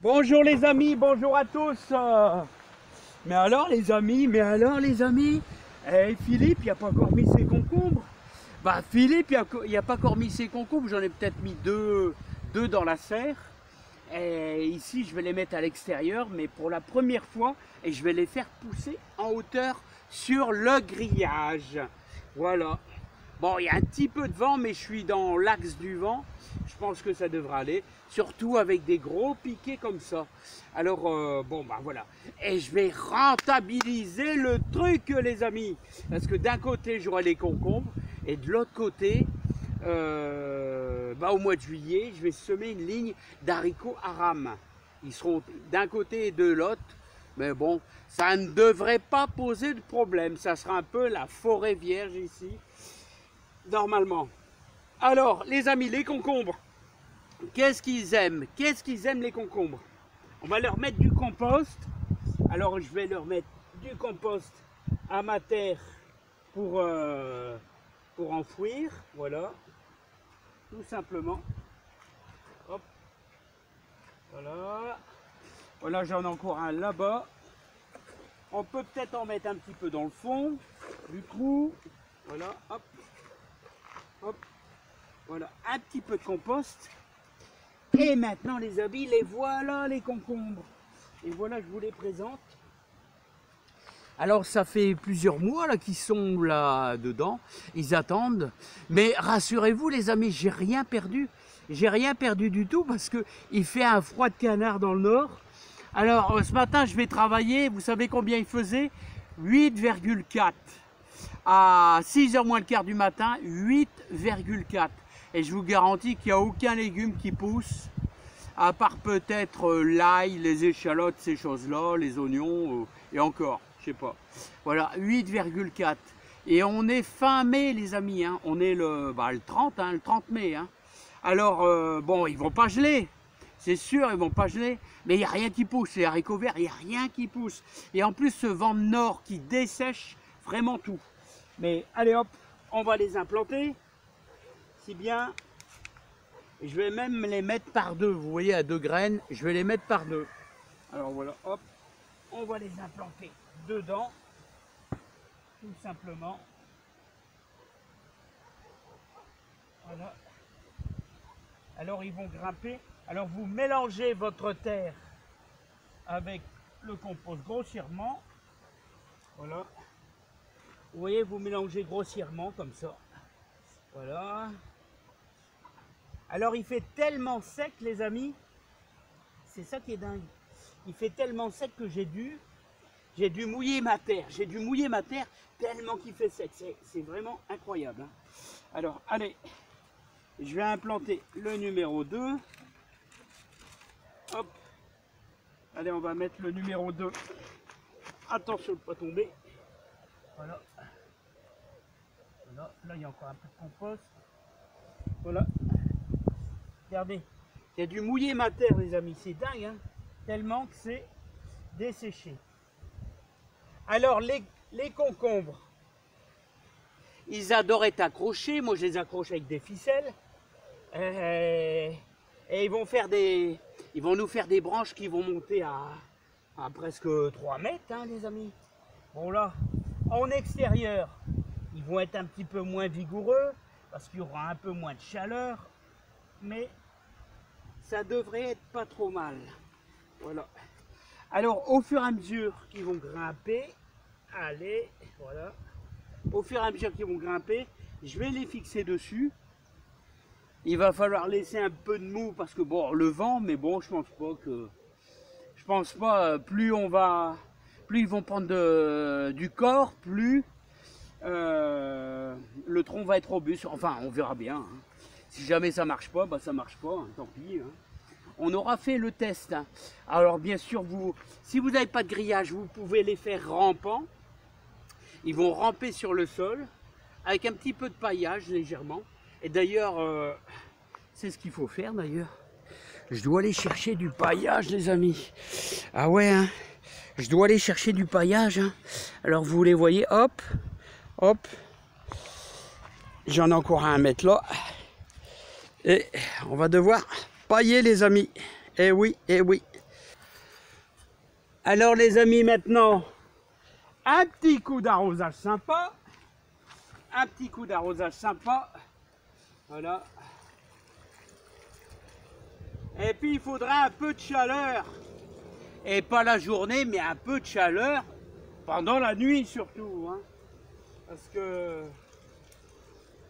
Bonjour les amis, bonjour à tous. Mais alors les amis, Philippe, il n'a pas encore mis ses concombres. Bah Philippe, il n'a pas encore mis ses concombres, j'en ai peut-être mis deux dans la serre. Et ici, je vais les mettre à l'extérieur, mais pour la première fois, et je vais les faire pousser en hauteur sur le grillage. Voilà. Bon, il y a un petit peu de vent, mais je suis dans l'axe du vent. Je pense que ça devrait aller, surtout avec des gros piquets comme ça. Alors, bon, bah voilà. Et je vais rentabiliser le truc, les amis. Parce que d'un côté, j'aurai les concombres, et de l'autre côté, au mois de juillet, je vais semer une ligne d'haricots aram. Ils seront d'un côté et de l'autre. Mais bon, ça ne devrait pas poser de problème. Ça sera un peu la forêt vierge ici, normalement. Alors, les amis, les concombres, qu'est-ce qu'ils aiment? Qu'est-ce qu'ils aiment, les concombres? On va leur mettre du compost. Alors, je vais leur mettre du compost à ma terre pour enfouir. Voilà, tout simplement. Hop. Voilà. Voilà, j'en ai encore un là-bas. On peut peut-être en mettre un petit peu dans le fond du trou. Voilà, hop. Hop. Voilà, un petit peu de compost. Et maintenant, les amis, les voilà, les concombres. Et voilà, je vous les présente. Alors, ça fait plusieurs mois là qu'ils sont là dedans. Ils attendent. Mais rassurez-vous, les amis, j'ai rien perdu. J'ai rien perdu du tout parce qu'il fait un froid de canard dans le nord. Alors, ce matin, je vais travailler. Vous savez combien il faisait? 8,4. À 6h moins le quart du matin, 8,4. Et je vous garantis qu'il n'y a aucun légume qui pousse, à part peut-être l'ail, les échalotes, ces choses-là, les oignons, et encore, je sais pas. Voilà, 8,4. Et on est fin mai, les amis, hein. On est le 30, hein, le 30 mai. Hein. Alors, bon, ils vont pas geler. C'est sûr, ils vont pas geler, mais il n'y a rien qui pousse. Les haricots verts, il n'y a rien qui pousse. Et en plus, ce vent de nord qui dessèche vraiment tout. Mais allez hop, on va les implanter. Si bien, je vais même les mettre par deux. Vous voyez, à 2 graines, je vais les mettre par deux. Alors voilà, hop, on va les implanter dedans, tout simplement. Voilà. Alors ils vont grimper. Alors vous mélangez votre terre avec le compost grossièrement. Voilà. Vous voyez, vous mélangez grossièrement comme ça. Voilà. Alors il fait tellement sec, les amis. C'est ça qui est dingue. Il fait tellement sec que j'ai dû mouiller ma terre. J'ai dû mouiller ma terre tellement qu'il fait sec. C'est vraiment incroyable. Hein. Alors, allez. Je vais implanter le numéro 2. Hop. Allez, on va mettre le numéro 2. Attention de ne pas tomber. Voilà. Voilà. Là, il y a encore un peu de compost. Voilà. Regardez. J'ai dû mouiller ma terre, les amis. C'est dingue, hein. Tellement que c'est desséché. Alors, les concombres, ils adorent être accrochés. Moi, je les accroche avec des ficelles. Et ils vont nous faire des branches qui vont monter à presque 3 mètres, hein, les amis. Bon là, en extérieur, ils vont être un petit peu moins vigoureux parce qu'il y aura un peu moins de chaleur, mais ça devrait être pas trop mal. Voilà. Alors, au fur et à mesure qu'ils vont grimper, allez, voilà. Au fur et à mesure qu'ils vont grimper, je vais les fixer dessus. Il va falloir laisser un peu de mou parce que bon, le vent, mais bon, je pense pas, plus ils vont prendre du corps, plus le tronc va être robuste. Enfin, on verra bien. Hein. Si jamais ça marche pas, bah ça marche pas, hein, tant pis. Hein. On aura fait le test. Hein. Alors bien sûr, si vous n'avez pas de grillage, vous pouvez les faire rampants. Ils vont ramper sur le sol avec un petit peu de paillage légèrement. Et d'ailleurs, c'est ce qu'il faut faire d'ailleurs. Je dois aller chercher du paillage, les amis. Ah ouais, hein. Je dois aller chercher du paillage. Hein. Alors vous les voyez, hop, hop. J'en ai encore un à mettre là. Et on va devoir pailler, les amis. Eh oui, eh oui. Alors les amis, maintenant, un petit coup d'arrosage sympa. Un petit coup d'arrosage sympa. Voilà. Et puis il faudra un peu de chaleur. Et pas la journée, mais un peu de chaleur pendant la nuit surtout. Hein. Parce que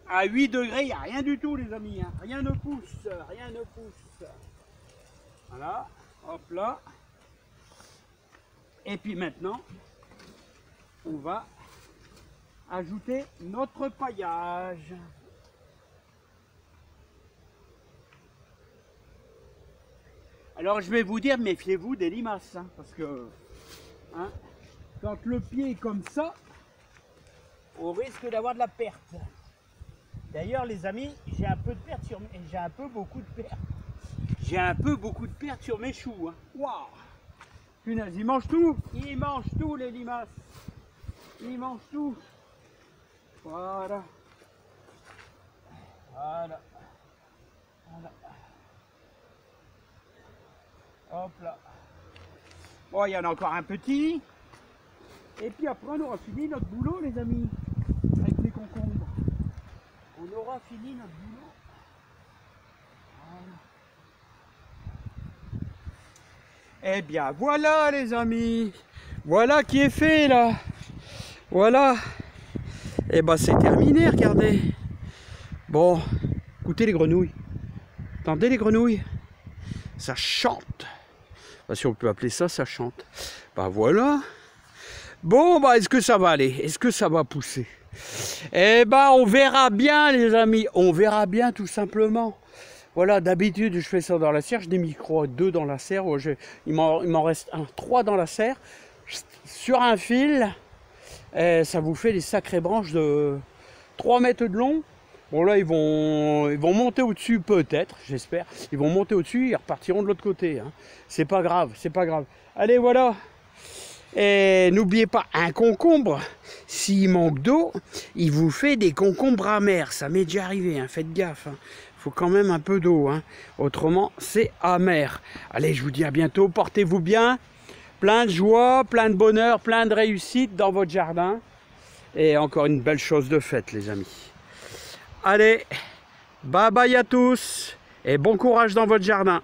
à 8 degrés, il n'y a rien du tout les amis. Hein. Rien ne pousse, rien ne pousse. Voilà, hop là. Et puis maintenant, on va ajouter notre paillage. Alors je vais vous dire, méfiez-vous des limaces, hein, parce que hein, quand le pied est comme ça, on risque d'avoir de la perte. D'ailleurs les amis, j'ai un peu de perte sur mes... j'ai un peu beaucoup de perte. J'ai un peu beaucoup de perte sur mes choux. Hein. Waouh! Punaise, ils mangent tout, les limaces. Ils mangent tout. Voilà. Voilà. Voilà. Hop là. Bon, il y en a encore un petit. Et puis après, on aura fini notre boulot, les amis. Avec les concombres. On aura fini notre boulot. Voilà. Eh bien, voilà, les amis. Voilà qui est fait, là. Voilà. Et ben, c'est terminé, regardez. Bon, écoutez les grenouilles. Entendez les grenouilles? Ça chante. Si on peut appeler ça, ça chante. Bah voilà. Bon, bah est-ce que ça va aller? Est-ce que ça va pousser? Eh ben, on verra bien, les amis. On verra bien, tout simplement. Voilà, d'habitude, je fais ça dans la serre. Je n'ai mis, je crois, 2 dans la serre. Il m'en reste 3 dans la serre. Sur un fil. Et ça vous fait des sacrées branches de 3 mètres de long. Bon là ils vont monter au-dessus peut-être, j'espère. Ils vont monter au-dessus, ils repartiront de l'autre côté. Hein. C'est pas grave, c'est pas grave. Allez voilà. Et n'oubliez pas, un concombre, s'il manque d'eau, il vous fait des concombres amers. Ça m'est déjà arrivé, hein. Faites gaffe. Hein. Faut quand même un peu d'eau. Hein. Autrement, c'est amer. Allez, je vous dis à bientôt, portez-vous bien. Plein de joie, plein de bonheur, plein de réussite dans votre jardin. Et encore une belle chose de faite, les amis. Allez, bye bye à tous et bon courage dans votre jardin.